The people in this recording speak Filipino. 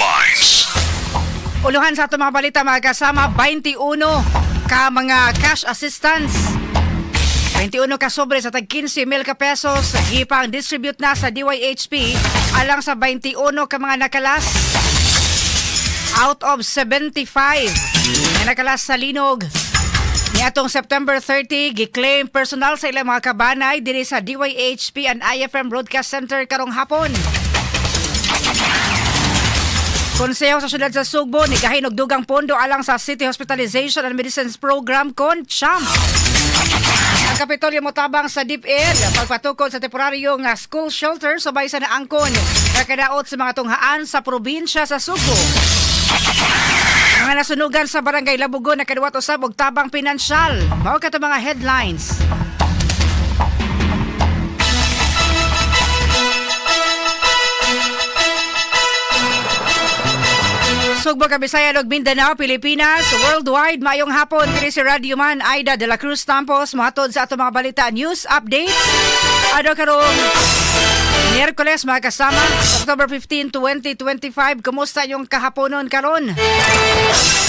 headlines. Uluhan sa itong mga balita mga kasama, 21 ka mga cash assistance. 21 ka sobre sa tag 15 mil ka pesos. Ipang distribute na sa DYHP alang sa 21 ka mga nakalas. Out of 75 na nakalas sa linog. Niatong September 30, giklaim personal sa ilang mga kabanay diri sa DYHP and IFM Broadcast Center karong hapon. Konseho sa syudad sa Sugbo ni kahinog dugang pondo alang sa City Hospitalization and Medicines Program kon CHAMP. Ang Kapitolyo motabang sa DepEd pagpatukod sa temporaryong school shelter sabay sa naangkon nakadaot sa mga tunghaan sa probinsya sa Sugbo. Mga nasunugan sa Barangay Labugon nakaduwat usab og tabang pinansyal. Mao kato mga headlines. Sugbo ka Bisaya ug Mindanao, Pilipinas, worldwide, mayong hapon kini si Radyoman Aida Tampus mohatod sa ato mga balita news update. Adlaw karong Miyerkules mga kasama, Oktobre 15, 2025. Kumusta yung kahaponon karon?